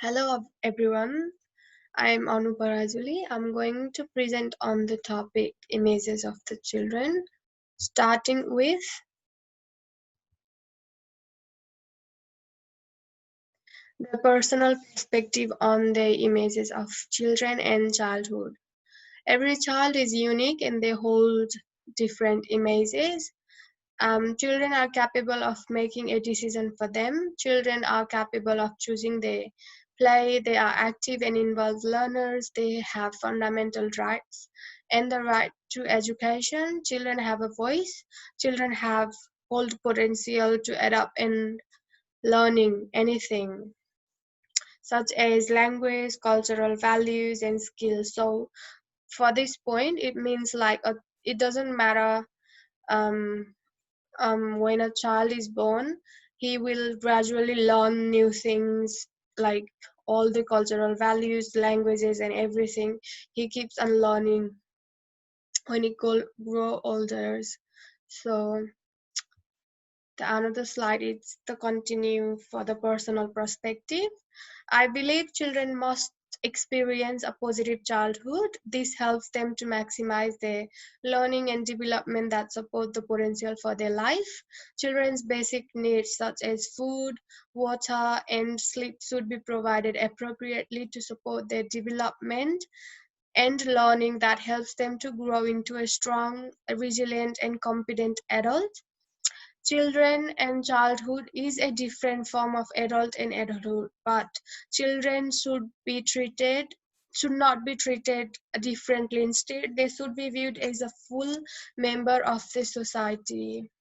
Hello everyone, I'm Anu Parajuli. I'm going to present on the topic images of the children, starting with the personal perspective on the images of children and childhood. Every child is unique and they hold different images. Children are capable of making a decision for them. Children are capable of choosing their play. They are active and involved learners. They have fundamental rights and the right to education. Children have a voice. Children have hold potential to adapt and learning anything, such as language, cultural values, and skills. So, for this point, it means it doesn't matter um, when a child is born, he will gradually learn new things like all the cultural values, languages, and everything. He keeps on learning when he grow older. So the another slide is the continue for the personal perspective. I believe children must experience a positive childhood. This helps them to maximize their learning and development that support the potential for their life. Children's basic needs such as food, water, and sleep should be provided appropriately to support their development and learning that helps them to grow into a strong, resilient, and competent adult. Children and childhood is a different form of adult and adulthood, but children should not be treated differently. Instead, they should be viewed as a full member of the society.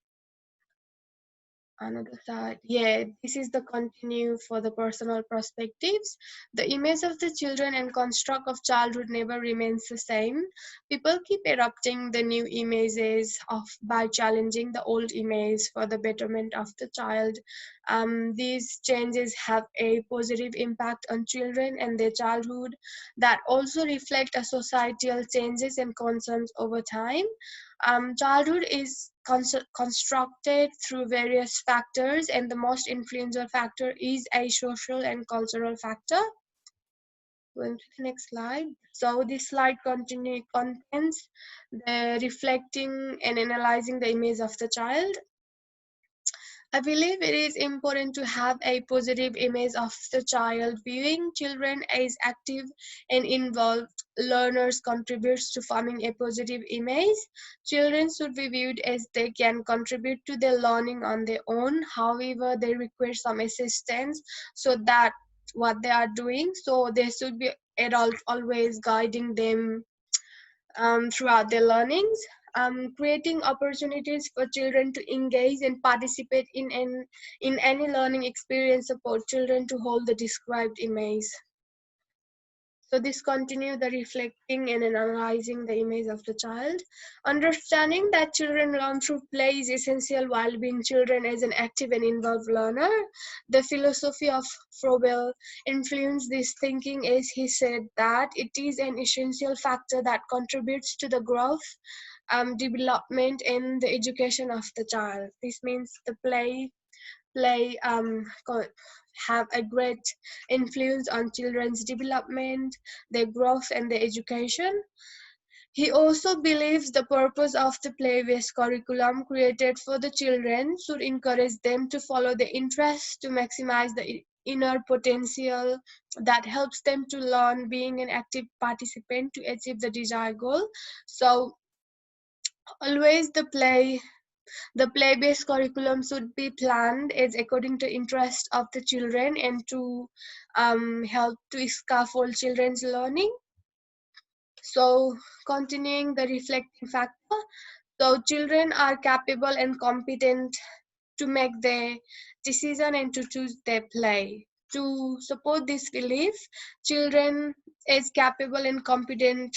Another side, yeah, this is the continue for the personal perspectives. The image of the children and construct of childhood never remains the same. People keep adopting the new images of by challenging the old image for the betterment of the child. These changes have a positive impact on children and their childhood that also reflect a societal changes and concerns over time. Childhood is constructed through various factors, and the most influential factor is a social and cultural factor. Going to the next slide. So this slide contains the reflecting and analyzing the image of the child. I believe it is important to have a positive image of the child. Viewing children as active and involved learners contributes to forming a positive image. Children should be viewed as they can contribute to their learning on their own. However, they require some assistance so that what they are doing. So there should be adults always guiding them throughout their learnings, creating opportunities for children to engage and participate in any learning experience support children to hold the described image. So this continue the reflecting and analyzing the image of the child. Understanding that children learn through play is essential while being children as an active and involved learner. The philosophy of Froebel influenced this thinking as he said that it is an essential factor that contributes to the growth, development, and the education of the child. This means the play have a great influence on children's development, their growth, and their education. He also believes the purpose of the play-based curriculum created for the children should encourage them to follow their interests to maximize the inner potential that helps them to learn being an active participant to achieve the desired goal. So always the play-based curriculum should be planned as according to interest of the children and to help to scaffold children's learning. So continuing the reflecting factor, so children are capable and competent to make their decision and to choose their play. To support this belief, children is capable and competent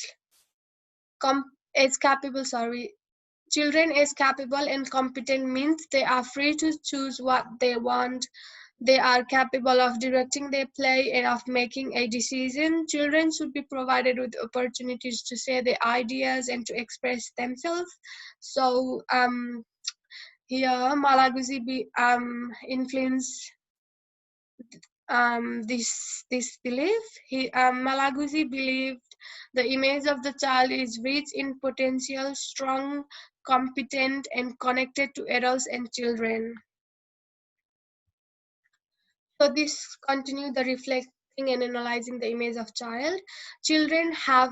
com- is capable sorry Children is capable and competent means they are free to choose what they want. They are capable of directing their play and of making a decision. Children should be provided with opportunities to say their ideas and to express themselves. So here Malaguzzi influence this belief. Malaguzzi believed the image of the child is rich in potential, strong, competent, and connected to adults and children. So this continue the reflecting and analyzing the image of child. Children have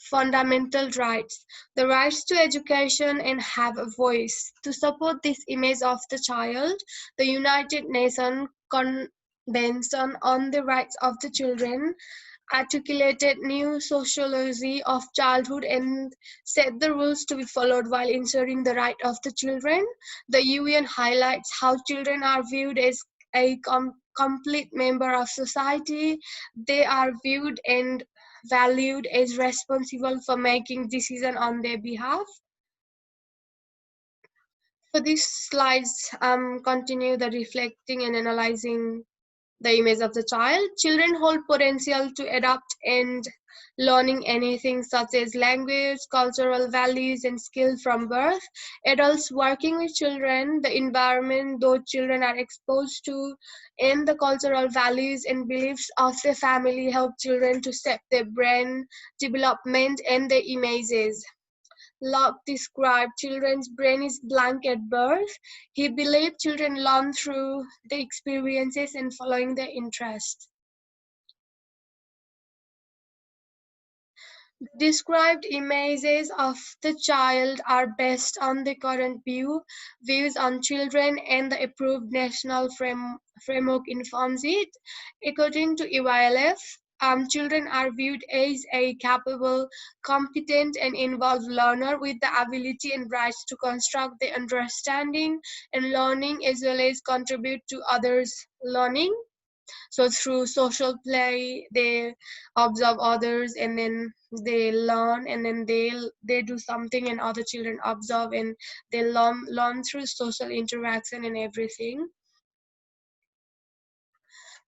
fundamental rights, the rights to education and have a voice. To support this image of the child, the United Nations Convention on the Rights of the Children articulated new sociology of childhood and set the rules to be followed while ensuring the right of the children. The UN highlights how children are viewed as a complete member of society. They are viewed and valued as responsible for making decisions on their behalf. So these slides continue the reflecting and analyzing the image of the child. Children hold potential to adapt and learning anything such as language, cultural values, and skill from birth. Adults working with children, the environment those children are exposed to, and the cultural values and beliefs of their family help children to shape their brain development and their images. Locke described children's brain is blank at birth. He believed children learn through the experiences and following their interests. The described images of the child are based on the current views on children, and the approved national framework informs it. According to EYLF, children are viewed as a capable, competent, and involved learner with the ability and rights to construct their understanding and learning as well as contribute to others' learning. So through social play, they observe others and then they learn, and then they do something and other children observe and they learn through social interaction and everything.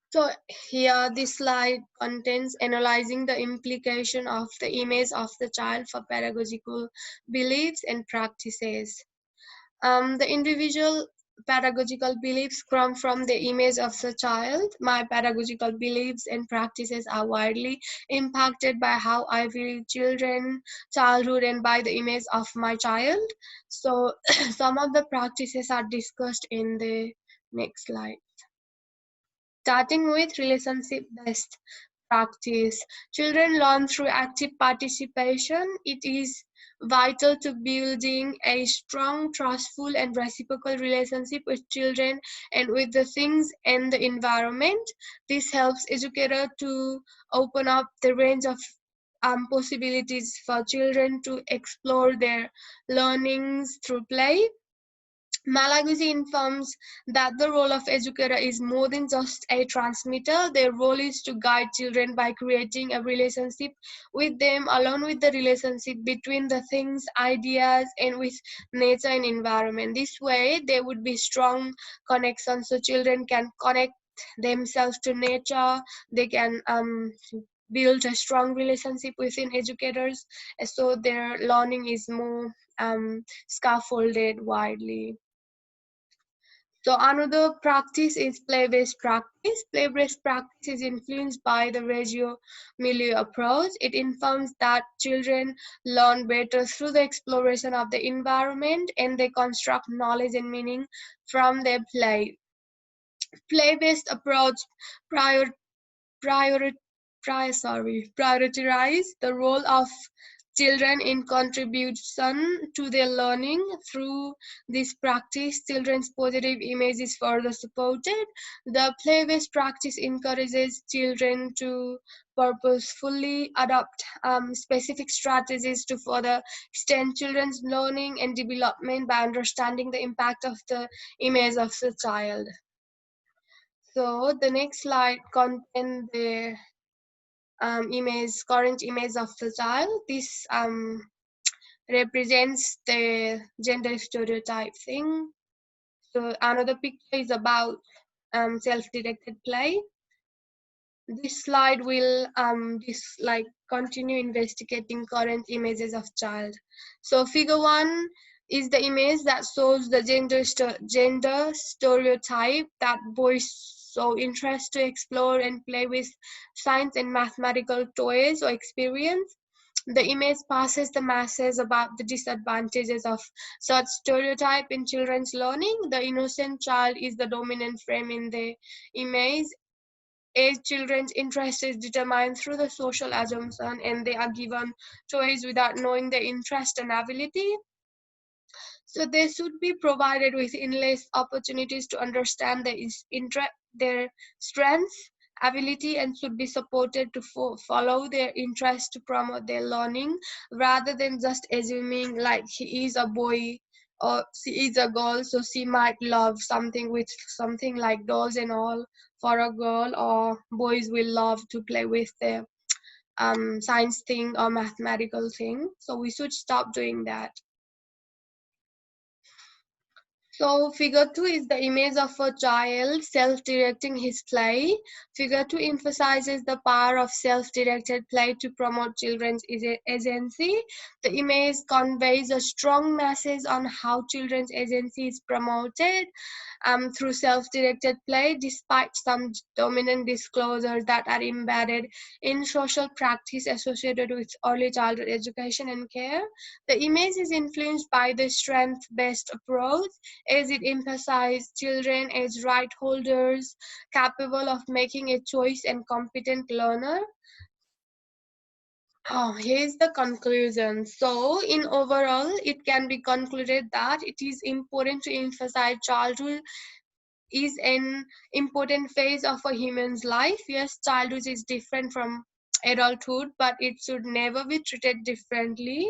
So here this slide contains analyzing the implication of the image of the child for pedagogical beliefs and practices. The individual pedagogical beliefs come from the image of the child. My pedagogical beliefs and practices are widely impacted by how I view children, childhood, and by the image of my child. So some of the practices are discussed in the next slide. Starting with relationship-based practice. Children learn through active participation. It is vital to building a strong, trustful, and reciprocal relationship with children and with the things and the environment. This helps educators to open up the range of possibilities for children to explore their learnings through play. Malaguzzi informs that the role of educator is more than just a transmitter. Their role is to guide children by creating a relationship with them, along with the relationship between the things, ideas, and with nature and environment. This way, there would be strong connections so children can connect themselves to nature. They can build a strong relationship within educators, so their learning is more scaffolded widely. So another practice is play-based practice. Play-based practice is influenced by the regio-milieu approach. It informs that children learn better through the exploration of the environment, and they construct knowledge and meaning from their play. Play-based approach prior, prior, prioritize the role of children in contribution to their learning. Through this practice, children's positive image is further supported. The play-based practice encourages children to purposefully adopt specific strategies to further extend children's learning and development by understanding the impact of the image of the child. So the next slide contains the current image of the child. This represents the gender stereotype thing. So another picture is about self-directed play. This slide will continue investigating current images of child. So figure 1 is the image that shows the gender stereotype that boys so interest to explore and play with science and mathematical toys or experience. The image passes the message about the disadvantages of such stereotype in children's learning. The innocent child is the dominant frame in the image. Age children's interest is determined through the social assumption, and they are given choice without knowing their interest and ability. So they should be provided with endless opportunities to understand their strengths, ability, and should be supported to follow their interest to promote their learning, rather than just assuming like he is a boy or she is a girl, so she might love something with something like dolls and all for a girl, or boys will love to play with the science thing or mathematical thing. So we should stop doing that. So figure 2 is the image of a child self-directing his play. Figure 2 emphasizes the power of self-directed play to promote children's agency. The image conveys a strong message on how children's agency is promoted through self-directed play, despite some dominant disclosures that are embedded in social practice associated with early childhood education and care. The image is influenced by the strength-based approach, as it emphasizes children as right holders, capable of making a choice and competent learner. Here's the conclusion. So, in overall, it can be concluded that it is important to emphasize childhood is an important phase of a human's life. Yes, childhood is different from adulthood, but it should never be treated differently.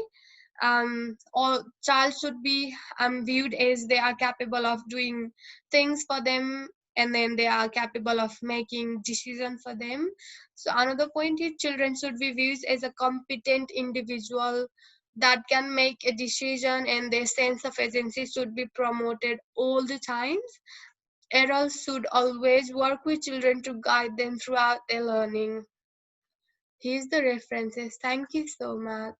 All child should be viewed as they are capable of doing things for them, and then they are capable of making decisions for them. So another point is children should be viewed as a competent individual that can make a decision, and their sense of agency should be promoted all the times. Adults should always work with children to guide them throughout their learning. Here's the references. Thank you so much.